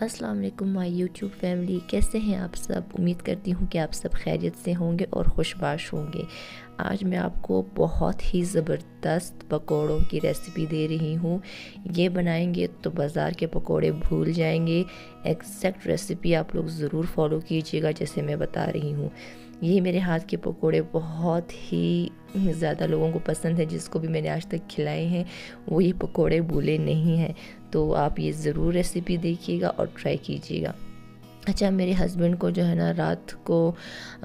अस्सलाम वालेकुम my YouTube family, कैसे हैं आप सब। उम्मीद करती हूँ कि आप सब खैरियत से होंगे और खुशबाश होंगे। आज मैं आपको बहुत ही ज़बरदस्त पकौड़ों की रेसिपी दे रही हूँ। ये बनाएंगे तो बाज़ार के पकौड़े भूल जाएंगे। एग्जैक्ट रेसिपी आप लोग ज़रूर फॉलो कीजिएगा जैसे मैं बता रही हूँ। ये मेरे हाथ के पकोड़े बहुत ही ज़्यादा लोगों को पसंद है। जिसको भी मैंने आज तक खिलाए हैं वो ये पकोड़े भूले नहीं हैं। तो आप ये ज़रूर रेसिपी देखिएगा और ट्राई कीजिएगा। अच्छा, मेरे हस्बैंड को जो है ना रात को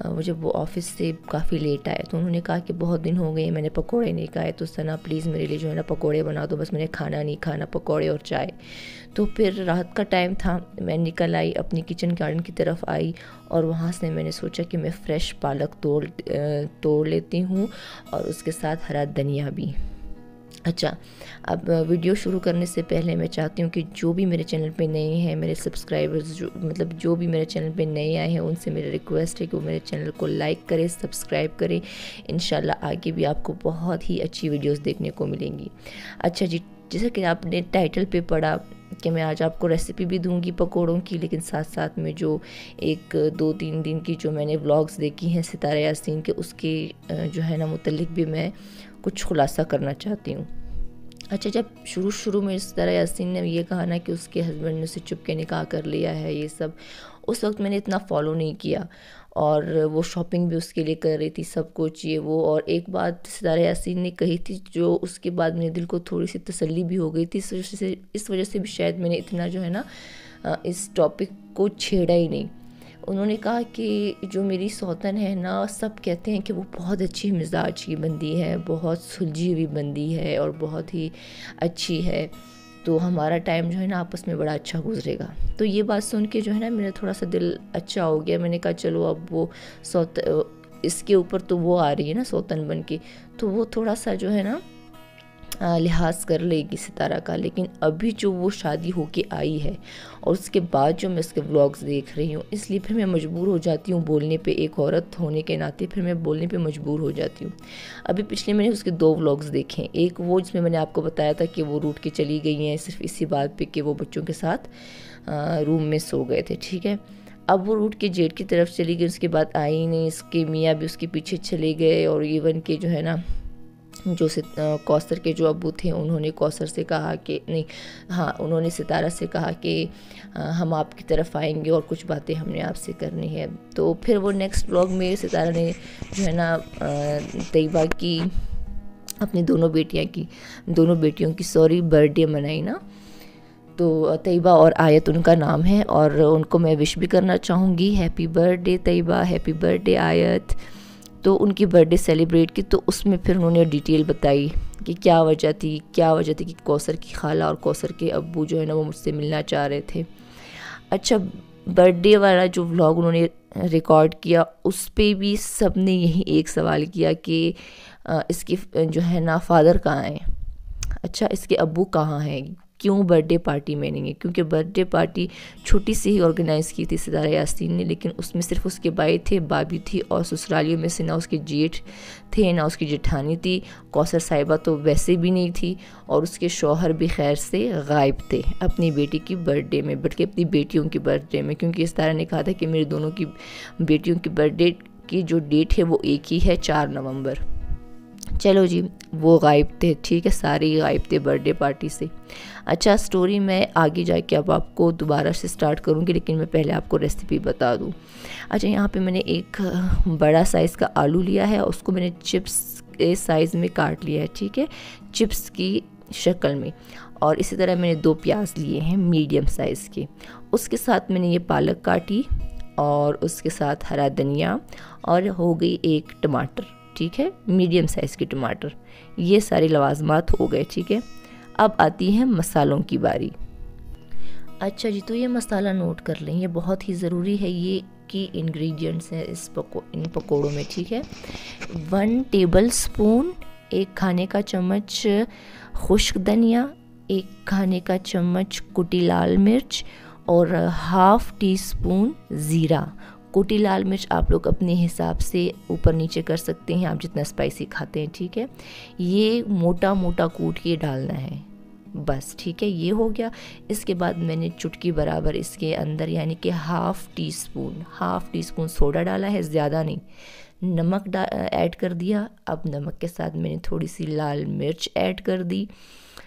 वो जब वो ऑफ़िस से काफ़ी लेट आए तो उन्होंने कहा कि बहुत दिन हो गए मैंने पकोड़े नहीं खाए, तो सना प्लीज़ मेरे लिए जो है ना पकोड़े बना दो, बस मैंने खाना नहीं खाना, पकोड़े और चाय। तो फिर रात का टाइम था, मैं निकल आई, अपनी किचन गार्डन की तरफ आई और वहाँ से मैंने सोचा कि मैं फ़्रेश पालक तोड़ लेती हूँ और उसके साथ हरा धनिया भी। अच्छा, अब वीडियो शुरू करने से पहले मैं चाहती हूँ कि जो भी मेरे चैनल पे नए हैं, मेरे सब्सक्राइबर्स जो भी मेरे चैनल पे नए आए हैं, उनसे मेरा रिक्वेस्ट है कि वो मेरे चैनल को लाइक करें, सब्सक्राइब करें। इंशाल्लाह आगे भी आपको बहुत ही अच्छी वीडियोस देखने को मिलेंगी। अच्छा जी, जैसा कि आपने टाइटल पे पढ़ा कि मैं आज आपको रेसिपी भी दूंगी पकोड़ों की, लेकिन साथ साथ में जो 1-2-3 दिन की जो मैंने व्लॉग्स देखी हैं सितारा यासीन के, उसके जो है ना मुतल्लिक भी मैं कुछ खुलासा करना चाहती हूँ। अच्छा, जब शुरू में सितारा यासीन ने ये कहा ना कि उसके हस्बैंड ने उसे चुप के निकाह कर लिया है, ये सब उस वक्त मैंने इतना फॉलो नहीं किया और वो शॉपिंग भी उसके लिए कर रही थी, सब कुछ ये वो। और एक बात सितारा यासीन ने कही थी जो उसके बाद मेरे दिल को थोड़ी सी तसल्ली भी हो गई थी। इस वजह से भी शायद मैंने इतना जो है ना इस टॉपिक को छेड़ा ही नहीं। उन्होंने कहा कि जो मेरी सौतन है ना, सब कहते हैं कि वो बहुत अच्छी मिजाज की बंदी है, बहुत सुलझी हुई बंदी है और बहुत ही अच्छी है, तो हमारा टाइम जो है ना आपस में बड़ा अच्छा गुजरेगा। तो ये बात सुन के जो है ना मेरा थोड़ा सा दिल अच्छा हो गया। मैंने कहा चलो अब वो इसके ऊपर तो वो आ रही है ना सौतन बन के, तो वो थोड़ा सा जो है ना लिहाज कर लेगी सितारा का। लेकिन अभी जो वो शादी होके आई है और उसके बाद जो मैं उसके व्लॉग्स देख रही हूँ, इसलिए फिर मैं मजबूर हो जाती हूँ बोलने पे। एक औरत होने के नाते फिर मैं बोलने पे मजबूर हो जाती हूँ। अभी पिछले मैंने उसके 2 व्लॉग्स देखे। एक वो जिसमें मैंने आपको बताया था कि वो रूठ के चली गई हैं सिर्फ इसी बात पे कि वो बच्चों के साथ रूम में सो गए थे, ठीक है। अब वो रूठ के जेठ की तरफ चली गई, उसके बाद आई नहीं, इसके मियाँ भी उसके पीछे चले गए और इवन के जो है ना जो कौसर के जो अब्बू थे उन्होंने कौसर से कहा कि नहीं, हाँ उन्होंने सितारा से कहा कि हम आपकी तरफ आएंगे और कुछ बातें हमने आपसे करनी है। तो फिर वो नेक्स्ट व्लॉग में सितारा ने जो है ना तैयबा की अपनी दोनों बेटियों की बर्थडे मनाई ना। तो तैयबा और आयत उनका नाम है और उनको मैं विश भी करना चाहूँगी, happy birthday Tayyaba, happy birthday Ayat. तो उनकी बर्थडे सेलिब्रेट की, तो उसमें फिर उन्होंने डिटेल बताई कि क्या वजह थी कि कौसर की खाला और कौसर के अब्बू जो है ना वो मुझसे मिलना चाह रहे थे। अच्छा, बर्थडे वाला जो व्लॉग उन्होंने रिकॉर्ड किया उस पे भी सब ने यही एक सवाल किया कि इसके जो है ना फादर कहाँ हैं, अच्छा इसके अब्बू कहाँ हैं, क्यों बर्थडे पार्टी में नहीं है। क्योंकि बर्थडे पार्टी छोटी सी ही ऑर्गेनाइज़ की थी सितारा यासीन ने, लेकिन उसमें सिर्फ उसके भाई थे, भाभी थी और ससुरालियों में से ना उसके जेठ थे ना उसकी जेठानी थी। कौसर साहिबा तो वैसे भी नहीं थी और उसके शौहर भी खैर से गायब थे अपनी बेटी की बर्थडे में, बल्कि अपनी बेटियों की बर्थडे में, क्योंकि सितारा ने कहा था कि मेरी दोनों की बेटियों की बर्थडे की जो डेट है वो एक ही है, 4 नवंबर। चलो जी, वो गायब थे, ठीक है, सारे ही गायब थे बर्थडे पार्टी से। अच्छा, स्टोरी मैं आगे जाके अब आपको दोबारा से स्टार्ट करूँगी, लेकिन मैं पहले आपको रेसिपी बता दूँ। अच्छा, यहाँ पे मैंने एक बड़ा साइज़ का आलू लिया है, उसको मैंने चिप्स के साइज़ में काट लिया है, ठीक है, चिप्स की शक्ल में। और इसी तरह मैंने 2 प्याज लिए हैं मीडियम साइज़ के। उसके साथ मैंने ये पालक काटी और उसके साथ हरा धनिया और हो गई 1 टमाटर, ठीक है, मीडियम साइज़ के टमाटर। ये सारे लवाजमात हो गए, ठीक है। अब आती है मसालों की बारी। अच्छा जी, तो ये मसाला नोट कर लें, ये बहुत ही ज़रूरी है, ये की इंग्रेडिएंट्स हैं इन पकोड़ों में, ठीक है। 1 टेबल स्पून, 1 खाने का चम्मच खुश्क धनिया, 1 खाने का चम्मच कुटी लाल मिर्च और ½ टीस्पून ज़ीरा। कुटी लाल मिर्च आप लोग अपने हिसाब से ऊपर नीचे कर सकते हैं, आप जितना स्पाइसी खाते हैं, ठीक है। ये मोटा मोटा कूट के डालना है, बस ठीक है, ये हो गया। इसके बाद मैंने चुटकी बराबर इसके अंदर यानी कि हाफ़ टी स्पून सोडा डाला है, ज़्यादा नहीं। नमक ऐड कर दिया। अब नमक के साथ मैंने थोड़ी सी लाल मिर्च ऐड कर दी,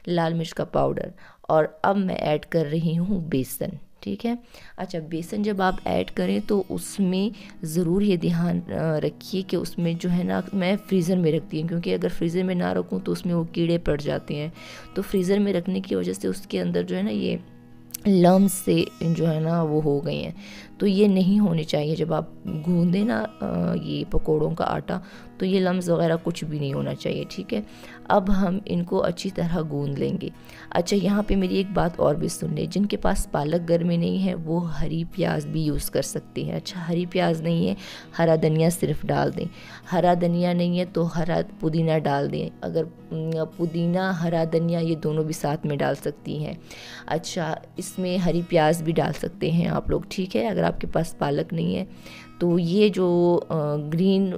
लाल मिर्च का पाउडर। और अब मैं ऐड कर रही हूँ बेसन, ठीक है। अच्छा, बेसन जब आप ऐड करें तो उसमें ज़रूर ये ध्यान रखिए कि उसमें जो है ना, मैं फ्रीज़र में रखती हूँ, क्योंकि अगर फ्रीज़र में ना रखूँ तो उसमें वो कीड़े पड़ जाते हैं। तो फ्रीज़र में रखने की वजह से उसके अंदर जो है ना ये लम्स से जो है ना वो हो गए हैं, तो ये नहीं होने चाहिए। जब आप गूंदें ना ये पकोड़ों का आटा, तो ये लम्स वगैरह कुछ भी नहीं होना चाहिए, ठीक है। अब हम इनको अच्छी तरह गूंद लेंगे। अच्छा, यहाँ पे मेरी एक बात और भी सुन लें, जिनके पास पालक घर में नहीं है वो हरी प्याज भी यूज़ कर सकते हैं। अच्छा, हरी प्याज नहीं है, हरा धनिया सिर्फ डाल दें। हरा धनिया नहीं है तो हरा पुदीना डाल दें। अगर पुदीना हरा धनिया ये दोनों भी साथ में डाल सकती हैं। अच्छा, इसमें हरी प्याज भी डाल सकते हैं आप लोग, ठीक है, अगर आपके पास पालक नहीं है तो। ये जो ग्रीन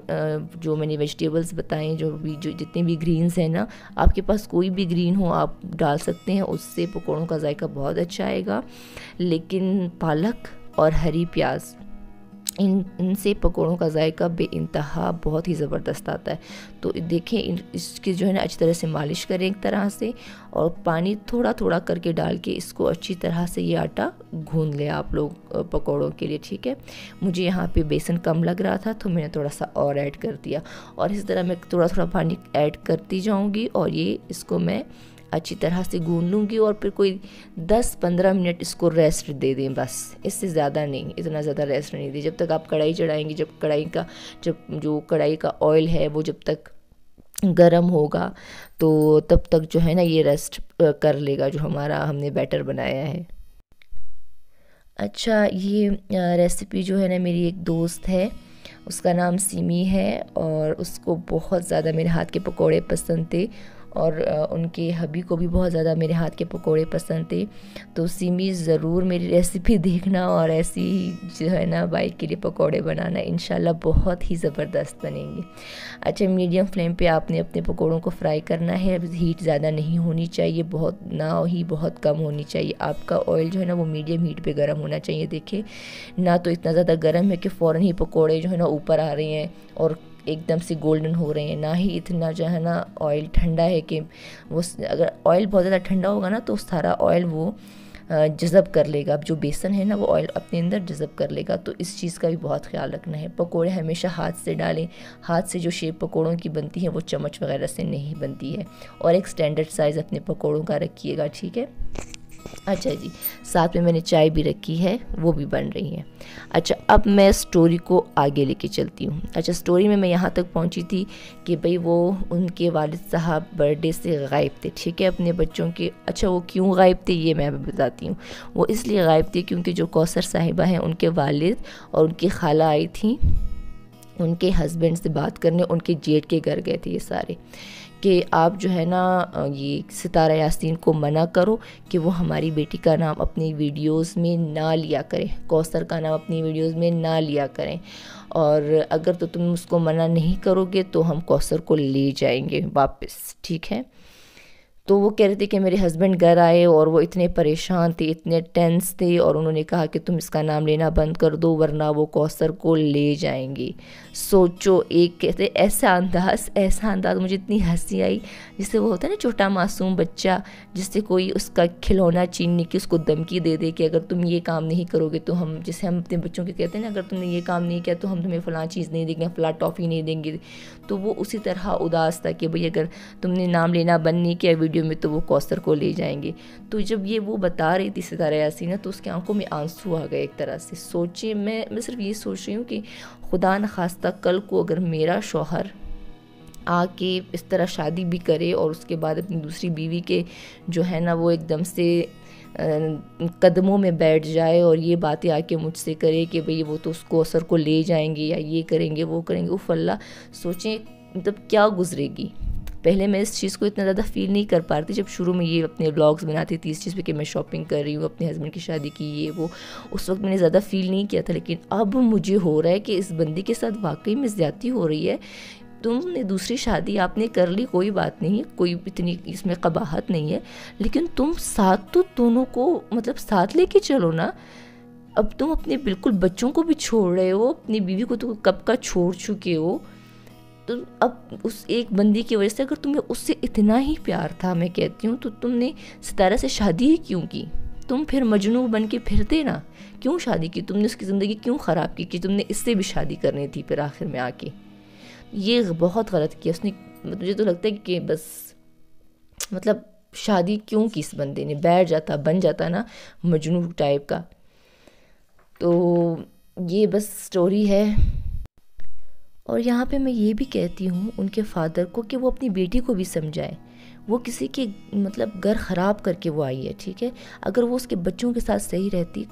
जो मैंने वेजिटेबल्स बताएं, जो जितने भी ग्रीन्स हैं ना, आपके पास कोई भी ग्रीन हो आप डाल सकते हैं, उससे पकौड़ों का जायका बहुत अच्छा आएगा। लेकिन पालक और हरी प्याज इनसे पकौड़ों का जायका बेइंतहा बहुत ही ज़बरदस्त आता है। तो देखें, इसकी जो है ना अच्छी तरह से मालिश करें एक तरह से, और पानी थोड़ा थोड़ा करके डाल के इसको अच्छी तरह से ये आटा गूंद लें आप लोग पकौड़ों के लिए, ठीक है। मुझे यहाँ पे बेसन कम लग रहा था तो मैंने थोड़ा सा और ऐड कर दिया, और इस तरह मैं थोड़ा थोड़ा पानी ऐड करती जाऊँगी, और ये इसको मैं अच्छी तरह से गूंद लूँगी। और फिर कोई 10-15 मिनट इसको रेस्ट दे दें, बस, इससे ज़्यादा नहीं, इतना ज़्यादा रेस्ट नहीं दें। जब तक आप कढ़ाई चढ़ाएंगी, जब जो कढ़ाई का ऑयल है वो जब तक गरम होगा, तो तब तक जो है ना ये रेस्ट कर लेगा जो हमने बैटर बनाया है। अच्छा, ये रेसिपी जो है ना, मेरी एक दोस्त है, उसका नाम सिमी है, और उसको बहुत ज़्यादा मेरे हाथ के पकोड़े पसंद थे, और उनके हबी को भी बहुत ज़्यादा मेरे हाथ के पकोड़े पसंद थे। तो सिमी ज़रूर मेरी रेसिपी देखना, और ऐसी जो है ना भाई के लिए पकोड़े बनाना, इंशाल्लाह बहुत ही ज़बरदस्त बनेंगे। अच्छा, मीडियम फ्लेम पे आपने अपने पकोड़ों को फ्राई करना है। हीट ज़्यादा नहीं होनी चाहिए, बहुत कम होनी चाहिए। आपका ऑयल जो है ना वो मीडियम हीट पे गर्म होना चाहिए। देखें ना, तो इतना ज़्यादा गर्म है कि फ़ौरन ही पकोड़े जो है ना ऊपर आ रहे हैं और एकदम से गोल्डन हो रहे हैं, ना ही इतना जो है ना ऑयल ठंडा है कि वो, अगर ऑयल बहुत ज़्यादा ठंडा होगा ना तो सारा ऑयल वो जज़ब कर लेगा। अब जो बेसन है ना वो ऑयल अपने अंदर जज़ब कर लेगा, तो इस चीज़ का भी बहुत ख्याल रखना है। पकोड़े हमेशा हाथ से डालें, हाथ से जो शेप पकोड़ों की बनती है वो चम्मच वगैरह से नहीं बनती है, और एक स्टैंडर्ड साइज़ अपने पकोड़ों का रखिएगा, ठीक है। अच्छा जी, साथ में मैंने चाय भी रखी है, वो भी बन रही है। अच्छा, अब मैं स्टोरी को आगे लेके चलती हूँ। अच्छा, स्टोरी में मैं यहाँ तक पहुँची थी कि भाई वो उनके वालिद साहब बर्थडे से गायब थे, ठीक है, अपने बच्चों के। अच्छा, वो क्यों गायब थे ये मैं बताती हूँ। वो इसलिए गायब थे क्योंकि जो कौसर साहिबा हैं, उनके वालिद और उनकी खाला आई थी उनके हस्बैंड से बात करने, उनके जेठ के घर गए थे ये सारे, कि आप जो है ना ये सितारा यासीन को मना करो कि वो हमारी बेटी का नाम अपनी वीडियोस में ना लिया करें, कौसर का नाम अपनी वीडियोस में ना लिया करें, और अगर तो तुम उसको मना नहीं करोगे तो हम कौसर को ले जाएंगे वापस, ठीक है। तो वो कह रहे थे कि मेरे हस्बैंड घर आए और वो इतने परेशान थे, इतने टेंस थे, और उन्होंने कहा कि तुम इसका नाम लेना बंद कर दो वरना वो कौसर को ले जाएंगी। सोचो, एक कहते ऐसा अंदाज़, मुझे इतनी हंसी आई, जिससे वो होता है ना छोटा मासूम बच्चा, जिससे कोई उसका खिलौना छीनने की उसको धमकी दे दे कि अगर तुम ये काम नहीं करोगे तो हम, जैसे हम अपने बच्चों के कहते हैं ना, अगर तुमने ये काम नहीं किया तो हम तुम्हें फ़लाँ चीज़ नहीं देंगे, फ़लाँ टॉफ़ी नहीं देंगे। तो वो उसी तरह उदास था कि भाई अगर तुमने नाम लेना बंद नहीं किया वीडियो में तो वो कौसर को ले जाएंगे। तो जब ये वो बता रही थी सितारा यासीन, तो उसकी आंखों में आंसू आ गए एक तरह से। सोचिए, मैं सिर्फ ये सोच रही हूँ कि खुदा न खास्ता कल को अगर मेरा शौहर आके इस तरह शादी भी करे और उसके बाद अपनी दूसरी बीवी के जो है ना वो एकदम से कदमों में बैठ जाए और ये बातें आके मुझसे करे कि भाई वो तो उस कौसर को ले जाएंगे या ये करेंगे वो करेंगे, उफ़ अल्लाह, सोचें मतलब क्या गुजरेगी। पहले मैं इस चीज़ को इतना ज़्यादा फ़ील नहीं कर पा रही थी जब शुरू में ये अपने व्लॉग्स बनाती थी इस चीज़ पे कि मैं शॉपिंग कर रही हूँ, अपने हस्बैंड की शादी की, ये वो, उस वक्त मैंने ज़्यादा फ़ील नहीं किया था। लेकिन अब मुझे हो रहा है कि इस बंदी के साथ वाकई में ज़्यादती हो रही है। तुमने दूसरी शादी आपने कर ली, कोई बात नहीं है, कोई इतनी इसमें कबाहत नहीं है, लेकिन तुम साथ तो दोनों को मतलब साथ लेके चलो ना। अब तुम अपने बिल्कुल बच्चों को भी छोड़ रहे हो, अपनी बीवी को तो कब का छोड़ चुके हो। तो अब उस एक बंदी की वजह से अगर तुम्हें उससे इतना ही प्यार था, मैं कहती हूँ, तो तुमने सितारा से शादी ही क्यों की? तुम फिर मजनू बन के फिरते ना, क्यों शादी की तुमने? उसकी ज़िंदगी क्यों ख़राब की कि तुमने इससे भी शादी करनी थी फिर आखिर में आके? ये बहुत गलत किया उसने। मुझे तो लगता है कि बस मतलब शादी क्यों की इस बंदे ने, बैठ जाता बन जाता ना मजनू टाइप का। तो ये बस स्टोरी है। और यहाँ पे मैं ये भी कहती हूँ उनके फादर को कि वो अपनी बेटी को भी समझाए। वो किसी के मतलब घर ख़राब करके वो आई है, ठीक है। अगर वो उसके बच्चों के साथ सही रहती,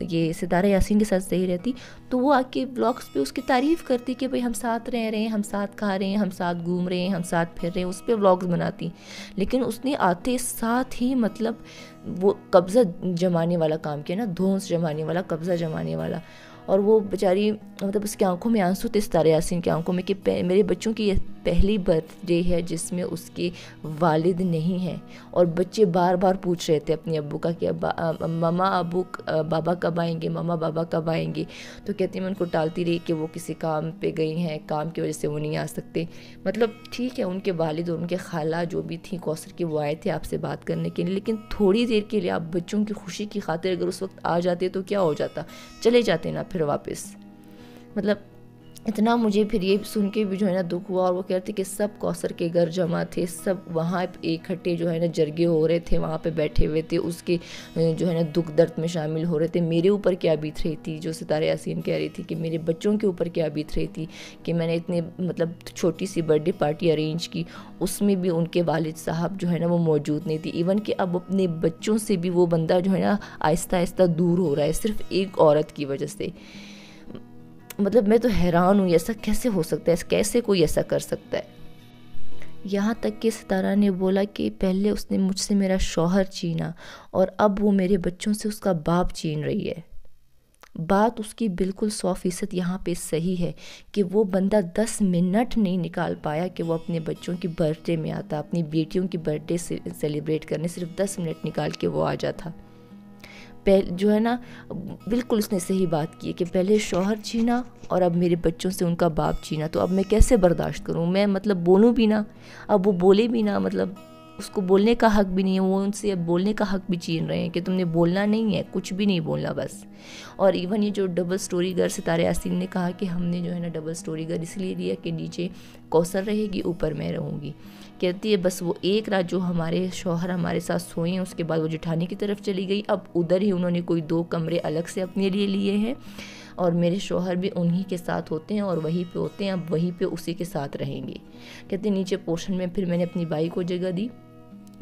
ये सितारा यासीन के साथ सही रहती, तो वो आके ब्लॉग्स पे उसकी तारीफ़ करती कि भाई हम साथ रह रहे हैं, हम साथ खा रहे हैं, हम साथ घूम रहे हैं, हम साथ फिर रहे हैं, उस पर ब्लॉग्स बनाती। लेकिन उसने आते साथ ही मतलब वो कब्ज़ा जमाने वाला काम किया ना, धौंस जमाने वाला, कब्ज़ा जमाने वाला। और वो बेचारी मतलब उसकी आंखों में आंसू थे, सितारा यासीन की आंखों में, कि मेरे बच्चों की ये पहली बर्थडे है जिसमें उसके वालिद नहीं हैं। और बच्चे बार बार पूछ रहे थे अपने अब्बू का कि ममा अब्बू बाबा कब आएंगे, ममा बाबा कब आएंगे। तो कहती मैं उनको टालती रही कि वो किसी काम पे गई हैं, काम की वजह से वो नहीं आ सकते। मतलब ठीक है, उनके वालिद और उनके खाला जो भी थी कौसर की, वो आए थे आपसे बात करने के लिए, लेकिन थोड़ी देर के लिए आप बच्चों की खुशी की खातिर अगर उस वक्त आ जाते तो क्या हो जाता, चले जाते ना फिर वापस। मतलब इतना मुझे फिर ये सुन के भी जो है ना दुख हुआ। और वो कहती कि सब कौसर के घर जमा थे, सब वहाँ इकट्ठे जो है ना जरगे हो रहे थे, वहाँ पे बैठे हुए थे, उसके जो है ना दुख दर्द में शामिल हो रहे थे। मेरे ऊपर क्या बीत रही थी, जो सितारा यासीन कह रही थी कि मेरे बच्चों के ऊपर क्या बीत रही थी कि मैंने इतने मतलब छोटी सी बर्थडे पार्टी अरेंज की, उसमें भी उनके वालिद साहब जो है ना वो मौजूद नहीं थी। इवन कि अब अपने बच्चों से भी वो बंदा जो है ना आहिस्ता आहिस्ता दूर हो रहा है सिर्फ एक औरत की वजह से। मतलब मैं तो हैरान हूँ, ऐसा कैसे हो सकता है, कैसे कोई ऐसा कर सकता है। यहाँ तक कि सितारा ने बोला कि पहले उसने मुझसे मेरा शौहर छीना और अब वो मेरे बच्चों से उसका बाप छीन रही है। बात उसकी बिल्कुल 100% यहाँ पे सही है कि वो बंदा 10 मिनट नहीं निकाल पाया कि वो अपने बच्चों की बर्थडे में आता, अपनी बेटियों की बर्थडे से सेलिब्रेट करने सिर्फ 10 मिनट निकाल के वो आ जाता। जो है ना बिल्कुल उसने सही बात की है कि पहले शौहर छीना और अब मेरे बच्चों से उनका बाप छीना। तो अब मैं कैसे बर्दाश्त करूं? मैं मतलब बोलूं भी ना, अब वो बोले भी ना, मतलब उसको बोलने का हक भी नहीं है, वो उनसे अब बोलने का हक भी छीन रहे हैं कि तुमने बोलना नहीं है, कुछ भी नहीं बोलना बस। और इवन ये जो डबल स्टोरी घर सितारा यासीन ने कहा कि हमने जो है ना डबल स्टोरी घर इसलिए लिया कि नीचे कौसर रहेगी, ऊपर मैं रहूँगी। कहती है बस वो एक रात जो हमारे शौहर हमारे साथ सोए हैं, उसके बाद वो जेठानी की तरफ चली गई। अब उधर ही उन्होंने कोई 2 कमरे अलग से अपने लिए लिए हैं और मेरे शौहर भी उन्हीं के साथ होते हैं और वहीं पे होते हैं, अब वहीं पे उसी के साथ रहेंगे। कहते नीचे पोर्शन में फिर मैंने अपनी बाई को जगह दी।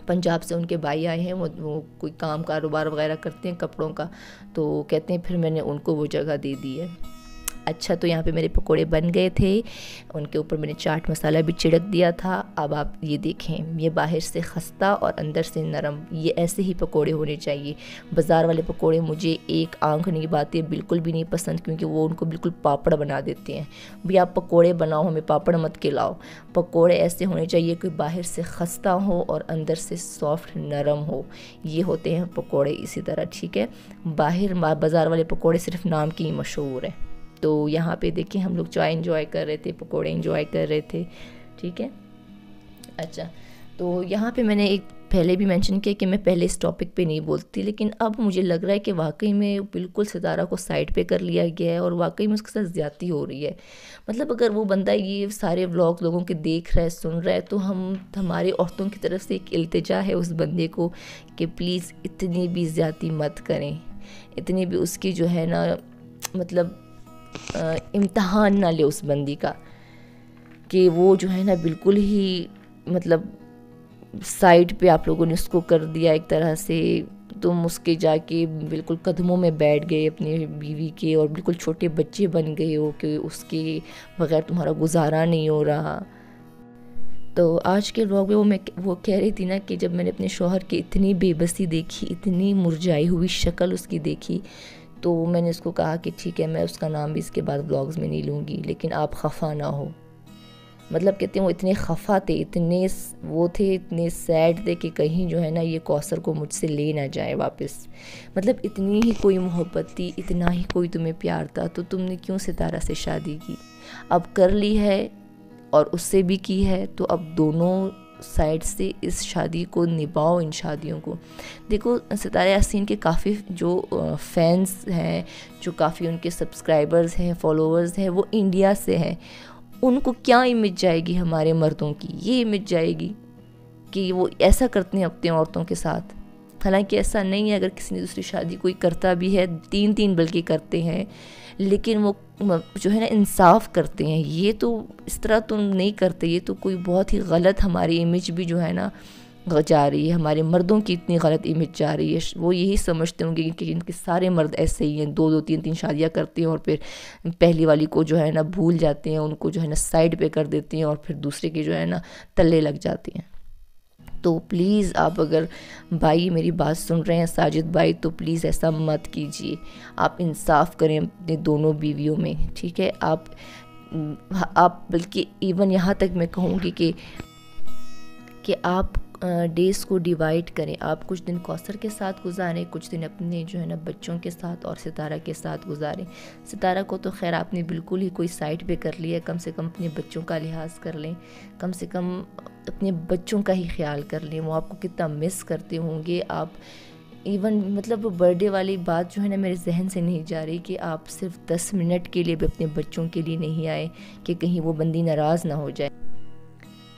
पंजाब से उनके भाई आए हैं, वो कोई काम कारोबार वगैरह करते हैं कपड़ों का, तो कहते हैं फिर मैंने उनको वो जगह दे दी है। अच्छा, तो यहाँ पे मेरे पकोड़े बन गए थे, उनके ऊपर मैंने चाट मसाला भी छिड़क दिया था। अब आप ये देखें, ये बाहर से खस्ता और अंदर से नरम, ये ऐसे ही पकोड़े होने चाहिए। बाज़ार वाले पकोड़े मुझे एक आंख नहीं बाती, बिल्कुल भी नहीं पसंद, क्योंकि वो उनको बिल्कुल पापड़ बना देते हैं। भी आप पकोड़े बनाओ, हमें पापड़ मत खिलाओ। पकोड़े ऐसे होने चाहिए कि बाहर से खस्ता हो और अंदर से सॉफ्ट नरम हो, ये होते हैं पकोड़े इसी तरह, ठीक है। बाहर बाज़ार वाले पकोड़े सिर्फ नाम की ही मशहूर है। तो यहाँ पे देखिए हम लोग चाय एंजॉय कर रहे थे, पकोड़े एंजॉय कर रहे थे, ठीक है। अच्छा, तो यहाँ पे मैंने एक पहले भी मेंशन किया कि मैं पहले इस टॉपिक पे नहीं बोलती, लेकिन अब मुझे लग रहा है कि वाकई में बिल्कुल सितारा को साइड पे कर लिया गया है और वाकई में उसके साथ ज़्यादती हो रही है। मतलब अगर वो बंदा ये सारे व्लॉग लोगों के देख रहा है, सुन रहा है, तो हमारी औरतों की तरफ से एक इल्तिजा है उस बंदे को कि प्लीज़ इतनी भी ज़्यादती मत करें, इतनी भी उसकी जो है ना मतलब इम्तहान ना ले उस बंदी का कि वो जो है ना बिल्कुल ही मतलब साइड पे आप लोगों ने उसको कर दिया एक तरह से। तुम उसके जाके बिल्कुल कदमों में बैठ गए अपनी बीवी के और बिल्कुल छोटे बच्चे बन गए हो कि उसके बगैर तुम्हारा गुजारा नहीं हो रहा। तो आज के व्लॉग में वो कह रही थी ना कि जब मैंने अपने शौहर की इतनी बेबसी देखी, इतनी मुरझाई हुई शक्ल उसकी देखी, तो मैंने उसको कहा कि ठीक है, मैं उसका नाम भी इसके बाद व्लॉग्स में नहीं लूँगी, लेकिन आप खफा ना हो। मतलब कहते हैं वो इतने खफा थे, इतने सैड थे कि कहीं जो है ना ये कौसर को मुझसे ले ना जाए वापस। मतलब इतनी ही कोई मोहब्बत थी, इतना ही कोई तुम्हें प्यार था, तो तुमने क्यों सितारा से शादी की? अब कर ली है और उससे भी की है, तो अब दोनों साइड से इस शादी को निभाओ। इन शादियों को देखो, सितारा यासीन के काफ़ी जो फैंस हैं, जो काफ़ी उनके सब्सक्राइबर्स हैं, फॉलोअर्स हैं, वो इंडिया से हैं। उनको क्या इमेज जाएगी हमारे मर्दों की? ये इमेज जाएगी कि वो ऐसा करते हैं अपनी औरतों के साथ। हालांकि ऐसा नहीं है, अगर किसी ने दूसरी शादी कोई करता भी है, 3-3 बल्कि करते हैं, लेकिन वो जो है ना इंसाफ करते हैं। ये तो इस तरह तो नहीं करते, ये तो कोई बहुत ही गलत हमारी इमेज भी जो है ना जा रही है, हमारे मर्दों की इतनी गलत इमेज जा रही है। वो यही समझते होंगे कि इनके सारे मर्द ऐसे ही हैं, 2-2 3-3 शादियां करते हैं और फिर पहली वाली को जो है ना भूल जाते हैं, उनको जो है ना साइड पे कर देते हैं और फिर दूसरे के जो है ना तल्ले लग जाते हैं। तो प्लीज़ आप अगर भाई मेरी बात सुन रहे हैं, साजिद भाई, तो प्लीज़ ऐसा मत कीजिए। आप इंसाफ करें अपने दोनों बीवियों में, ठीक है? आप बल्कि इवन यहाँ तक मैं कहूँगी कि आप डेज़ को डिवाइड करें। आप कुछ दिन कौसर के साथ गुजारें, कुछ दिन अपने जो है ना बच्चों के साथ और सितारा के साथ गुजारें। सितारा को तो खैर आपने बिल्कुल ही कोई साइड पे कर लिया, कम से कम अपने बच्चों का लिहाज कर लें, कम से कम अपने बच्चों का ही ख्याल कर लें। वो आपको कितना मिस करते होंगे। आप इवन मतलब वो बर्थडे वाली बात जो है ना मेरे जहन से नहीं जा रही कि आप सिर्फ 10 मिनट के लिए भी अपने बच्चों के लिए नहीं आए कि कहीं वो बंदी नाराज़ ना हो जाए।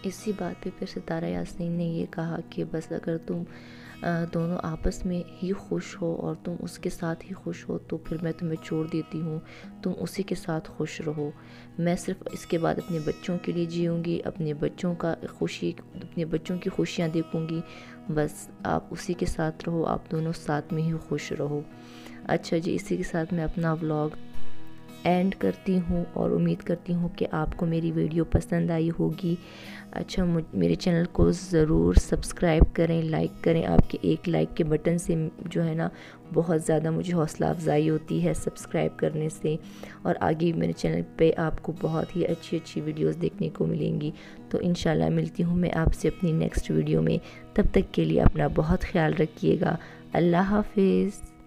इसी बात पे फिर सितारा यासीन ने ये कहा कि बस अगर तुम दोनों आपस में ही खुश हो और तुम उसके साथ ही खुश हो, तो फिर मैं तुम्हें छोड़ देती हूँ, तुम उसी के साथ खुश रहो। मैं सिर्फ इसके बाद अपने बच्चों के लिए जीऊँगी, अपने बच्चों की खुशियाँ देखूँगी। बस आप उसी के साथ रहो, आप दोनों साथ में ही खुश रहो। अच्छा जी, इसी के साथ मैं अपना व्लॉग एंड करती हूँ और उम्मीद करती हूँ कि आपको मेरी वीडियो पसंद आई होगी। अच्छा, मेरे चैनल को ज़रूर सब्सक्राइब करें, लाइक करें। आपके एक लाइक के बटन से जो है ना बहुत ज़्यादा मुझे हौसला अफजाई होती है सब्सक्राइब करने से, और आगे मेरे चैनल पे आपको बहुत ही अच्छी वीडियोस देखने को मिलेंगी। तो इंशाल्लाह मिलती हूँ मैं आपसे अपनी नेक्स्ट वीडियो में। तब तक के लिए अपना बहुत ख्याल रखिएगा। अल्लाह हाफिज़।